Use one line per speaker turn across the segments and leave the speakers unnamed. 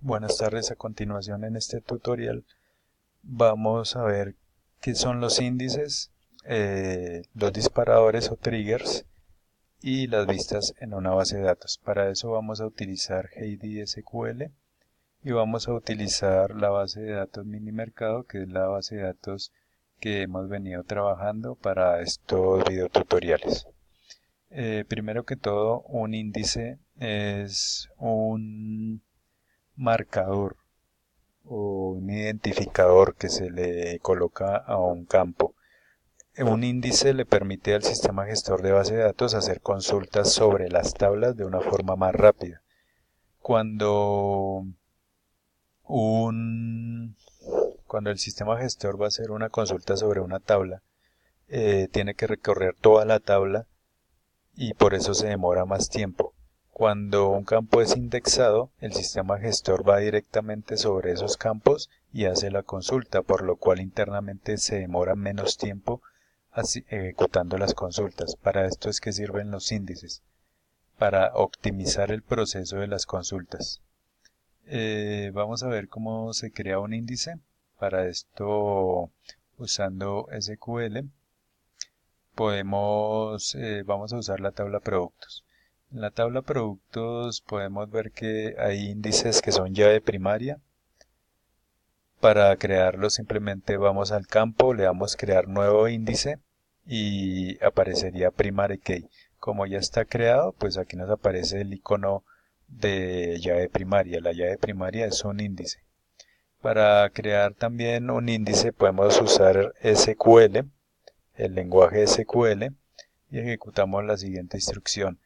Buenas tardes, a continuación en este tutorial vamos a ver qué son los índices, los disparadores o triggers y las vistas en una base de datos. Para eso vamos a utilizar HeidiSQL y vamos a utilizar la base de datos Minimercado, que es la base de datos que hemos venido trabajando para estos videotutoriales. Primero que todo, un índice es un marcador o un identificador que se le coloca a un campo. Un índice le permite al sistema gestor de base de datos hacer consultas sobre las tablas de una forma más rápida. Cuando un cuando el sistema gestor va a hacer una consulta sobre una tabla, tiene que recorrer toda la tabla y por eso se demora más tiempo. Cuando un campo es indexado, el sistema gestor va directamente sobre esos campos y hace la consulta, por lo cual internamente se demora menos tiempo ejecutando las consultas. Para esto es que sirven los índices, para optimizar el proceso de las consultas. Vamos a ver cómo se crea un índice. Para esto, usando SQL, vamos a usar la tabla productos. En la tabla productos podemos ver que hay índices que son llave primaria. Para crearlos simplemente vamos al campo, le damos crear nuevo índice y aparecería primary key. Como ya está creado, pues aquí nos aparece el icono de llave primaria. La llave primaria es un índice. Para crear también un índice podemos usar SQL, el lenguaje SQL, y ejecutamos la siguiente instrucción.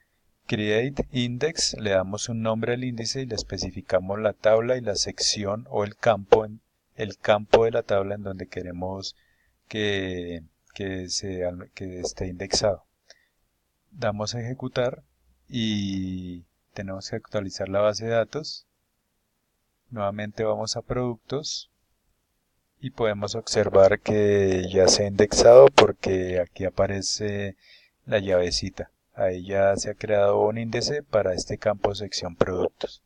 Create index, le damos un nombre al índice y le especificamos la tabla y la sección o el campo de la tabla en donde queremos que esté indexado. Damos a ejecutar y tenemos que actualizar la base de datos. Nuevamente vamos a productos y podemos observar que ya se ha indexado porque aquí aparece la llavecita. Ahí ya se ha creado un índice para este campo sección productos.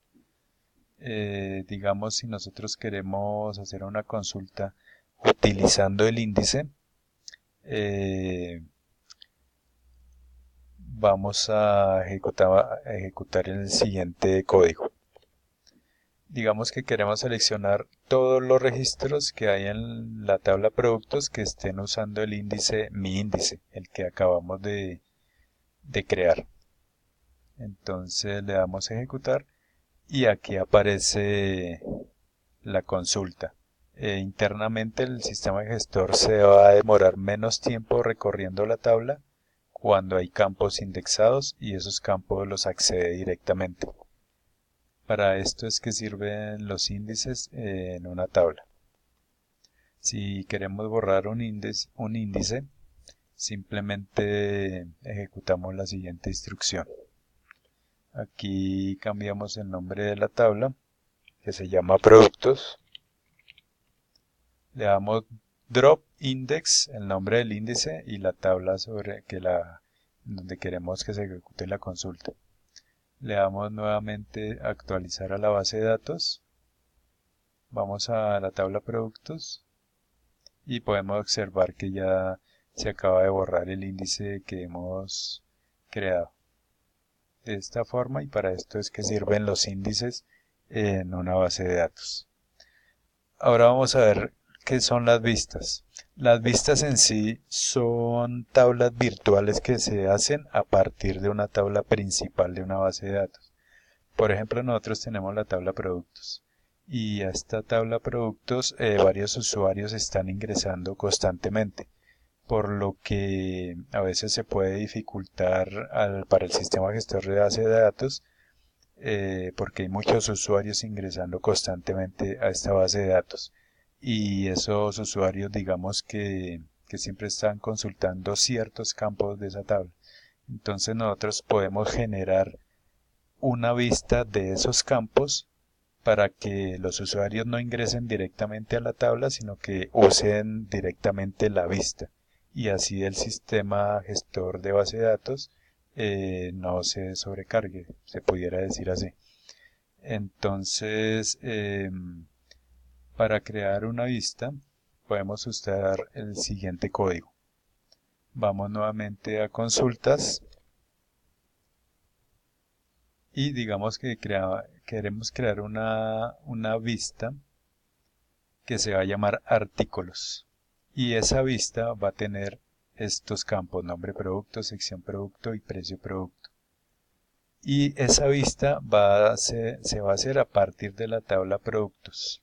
Digamos, si nosotros queremos hacer una consulta utilizando el índice, vamos a ejecutar el siguiente código. Digamos que queremos seleccionar todos los registros que hay en la tabla productos que estén usando el índice, mi índice, el que acabamos de crear. Entonces le damos a ejecutar y aquí aparece la consulta. Internamente el sistema gestor se va a demorar menos tiempo recorriendo la tabla cuando hay campos indexados y esos campos los accede directamente. Para esto es que sirven los índices en una tabla. Si queremos borrar un índice, simplemente ejecutamos la siguiente instrucción. Aquí cambiamos el nombre de la tabla, que se llama productos. Le damos drop index, el nombre del índice y la tabla donde queremos que se ejecute la consulta. Le damos nuevamente actualizar a la base de datos. Vamos a la tabla productos y podemos observar que ya se acaba de borrar el índice que hemos creado. De esta forma, y para esto es que sirven los índices en una base de datos. Ahora vamos a ver qué son las vistas. Las vistas en sí son tablas virtuales que se hacen a partir de una tabla principal de una base de datos. Por ejemplo, nosotros tenemos la tabla productos y a esta tabla productos varios usuarios están ingresando constantemente, por lo que a veces se puede dificultar para el sistema gestor de base de datos porque hay muchos usuarios ingresando constantemente a esta base de datos y esos usuarios digamos que siempre están consultando ciertos campos de esa tabla. Entonces nosotros podemos generar una vista de esos campos para que los usuarios no ingresen directamente a la tabla, sino que usen directamente la vista. Y así el sistema gestor de base de datos no se sobrecargue, se pudiera decir así. Entonces, para crear una vista podemos usar el siguiente código. Vamos nuevamente a consultas y digamos que queremos crear una vista que se va a llamar artículos, y esa vista va a tener estos campos: nombre producto, sección producto y precio producto. Y esa vista se va a hacer a partir de la tabla productos,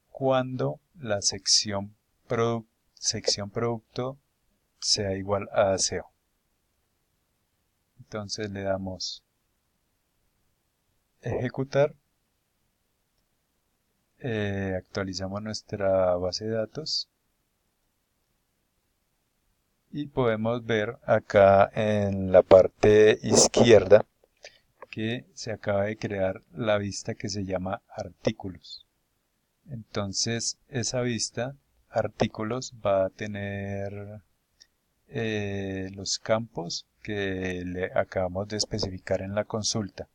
cuando la sección producto sea igual a SEO. Entonces le damos ejecutar, actualizamos nuestra base de datos y podemos ver acá en la parte izquierda que se acaba de crear la vista que se llama artículos. Entonces esa vista artículos va a tener los campos que le acabamos de especificar en la consulta.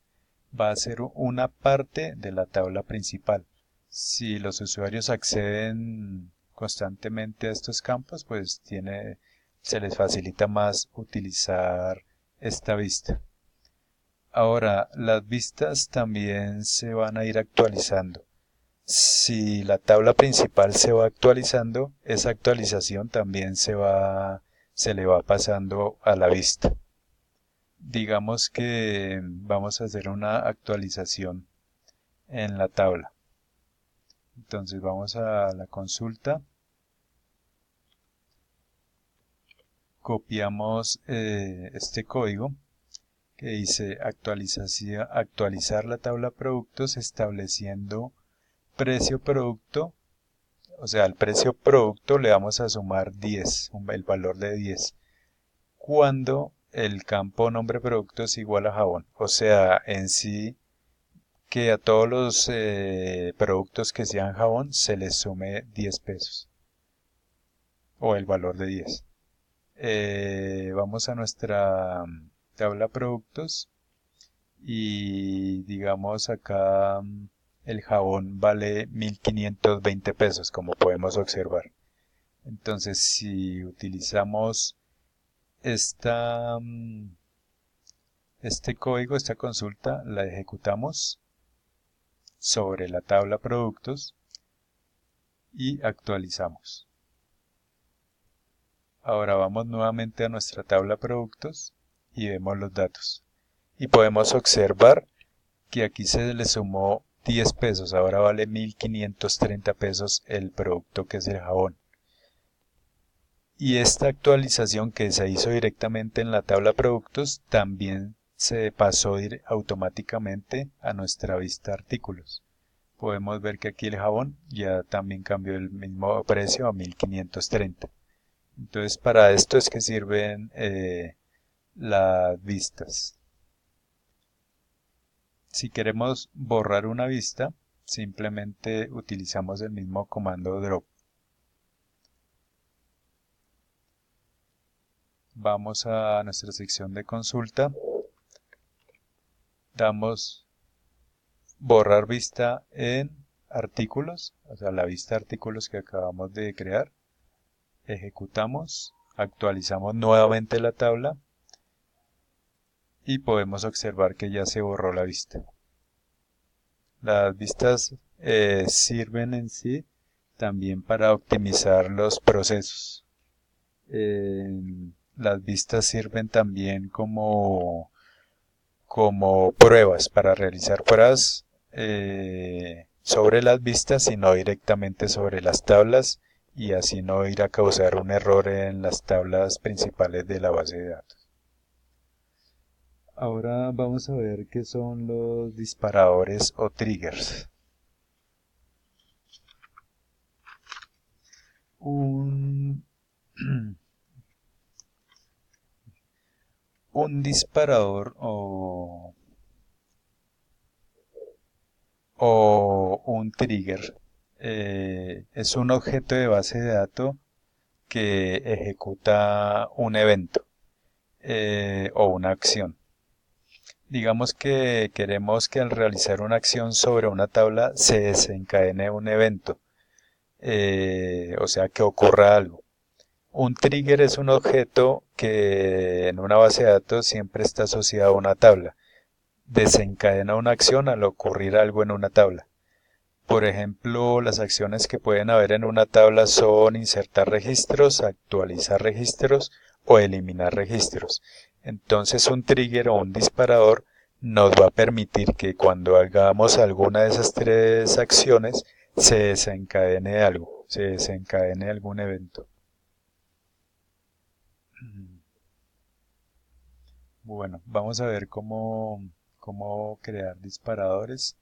Va a ser una parte de la tabla principal. Si los usuarios acceden constantemente a estos campos, pues se les facilita más utilizar esta vista. Ahora, las vistas también se van a ir actualizando. Si la tabla principal se va actualizando, esa actualización también se le va pasando a la vista. Digamos que vamos a hacer una actualización en la tabla. Entonces vamos a la consulta, copiamos este código que dice actualizar la tabla productos estableciendo precio producto. O sea, al precio producto le vamos a sumar 10, el valor de 10, cuando el campo nombre producto es igual a jabón. O sea, en sí, que a todos los productos que sean jabón se les sume 10 pesos, o el valor de 10. Vamos a nuestra tabla productos y digamos acá el jabón vale 1520 pesos, como podemos observar. Entonces, si utilizamos este código, esta consulta, la ejecutamos sobre la tabla productos y actualizamos. Ahora vamos nuevamente a nuestra tabla productos y vemos los datos. Y podemos observar que aquí se le sumó 10 pesos, ahora vale 1530 pesos el producto que es el jabón. Y esta actualización que se hizo directamente en la tabla productos también se pasó automáticamente a nuestra vista artículos. Podemos ver que aquí el jabón ya también cambió el mismo precio a 1530. Entonces para esto es que sirven las vistas. Si queremos borrar una vista, simplemente utilizamos el mismo comando drop. Vamos a nuestra sección de consulta, damos borrar vista en artículos, o sea, la vista artículos que acabamos de crear, ejecutamos, actualizamos nuevamente la tabla y podemos observar que ya se borró la vista. Las vistas sirven en sí también para optimizar los procesos. Las vistas sirven también como pruebas, para realizar pruebas sobre las vistas y no directamente sobre las tablas, y así no ir a causar un error en las tablas principales de la base de datos. Ahora vamos a ver qué son los disparadores o triggers. Un disparador o un trigger es un objeto de base de datos que ejecuta un evento o una acción. Digamos que queremos que al realizar una acción sobre una tabla se desencadene un evento, o sea que ocurra algo. Un trigger es un objeto que en una base de datos siempre está asociado a una tabla. Desencadena una acción al ocurrir algo en una tabla. Por ejemplo, las acciones que pueden haber en una tabla son insertar registros, actualizar registros o eliminar registros. Entonces un trigger o un disparador nos va a permitir que cuando hagamos alguna de esas tres acciones se desencadene algo, se desencadene algún evento. Bueno, vamos a ver cómo crear disparadores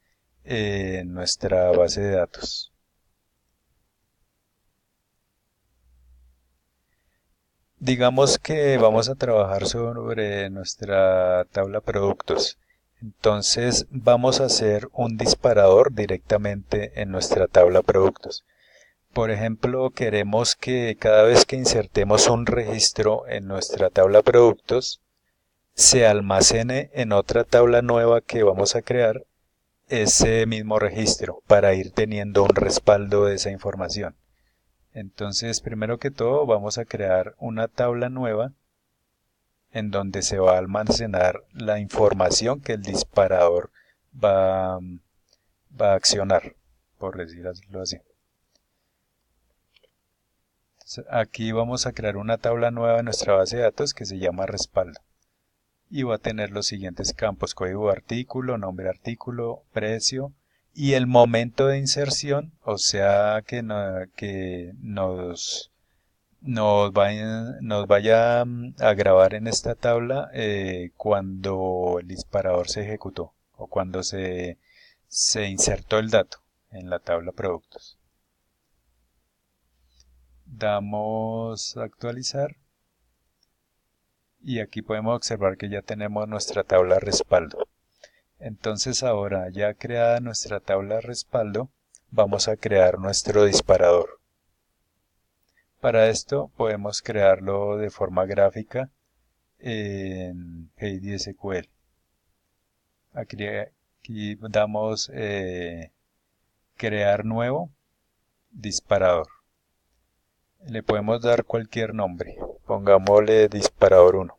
en nuestra base de datos. Digamos que vamos a trabajar sobre nuestra tabla productos. Entonces vamos a hacer un disparador directamente en nuestra tabla productos. Por ejemplo, queremos que cada vez que insertemos un registro en nuestra tabla productos, se almacene en otra tabla nueva que vamos a crear ese mismo registro para ir teniendo un respaldo de esa información. Entonces, primero que todo, vamos a crear una tabla nueva en donde se va a almacenar la información que el disparador va, va a accionar, por decirlo así. Entonces, aquí vamos a crear una tabla nueva en nuestra base de datos que se llama respaldo. Y va a tener los siguientes campos: código de artículo, nombre de artículo, precio y el momento de inserción, o sea que nos vaya a grabar en esta tabla cuando el disparador se ejecutó o cuando se insertó el dato en la tabla productos. Damos a actualizar y aquí podemos observar que ya tenemos nuestra tabla respaldo. Entonces ahora, ya creada nuestra tabla respaldo, vamos a crear nuestro disparador. Para esto podemos crearlo de forma gráfica en PyDSQL. Aquí damos crear nuevo disparador. Le podemos dar cualquier nombre. Pongámosle disparador 1.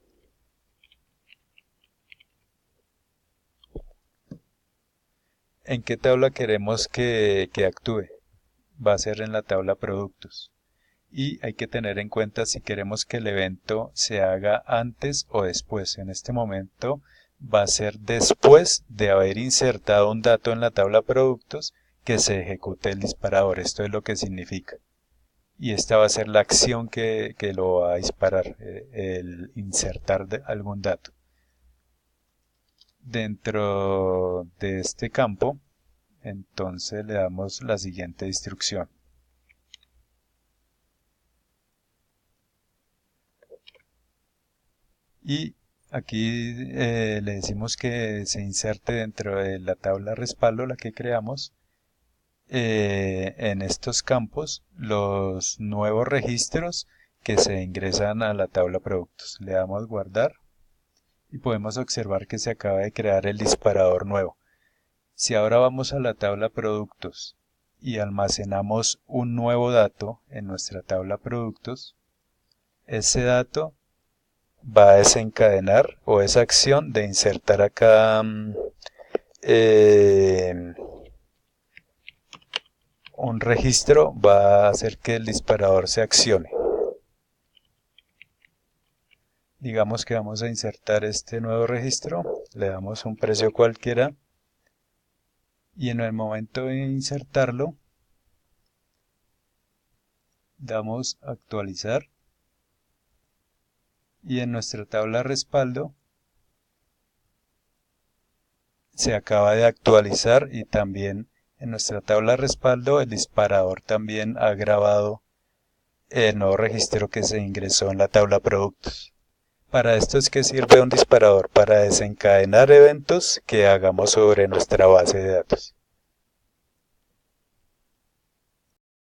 ¿En qué tabla queremos que actúe? Va a ser en la tabla productos. Y hay que tener en cuenta si queremos que el evento se haga antes o después. En este momento va a ser después de haber insertado un dato en la tabla productos que se ejecute el disparador. Esto es lo que significa. Y esta va a ser la acción que lo va a disparar, el insertar algún dato. Dentro de este campo, entonces le damos la siguiente instrucción. Y aquí le decimos que se inserte dentro de la tabla respaldo, la que creamos, en estos campos los nuevos registros que se ingresan a la tabla productos. Le damos guardar y podemos observar que se acaba de crear el disparador nuevo. Si ahora vamos a la tabla productos y almacenamos un nuevo dato en nuestra tabla productos, ese dato va a desencadenar, o esa acción de insertar acá un registro, va a hacer que el disparador se accione. Digamos que vamos a insertar este nuevo registro, le damos un precio cualquiera y en el momento de insertarlo damos actualizar y en nuestra tabla respaldo se acaba de actualizar y también en nuestra tabla respaldo el disparador también ha grabado el nuevo registro que se ingresó en la tabla productos. Para esto es que sirve un disparador, para desencadenar eventos que hagamos sobre nuestra base de datos.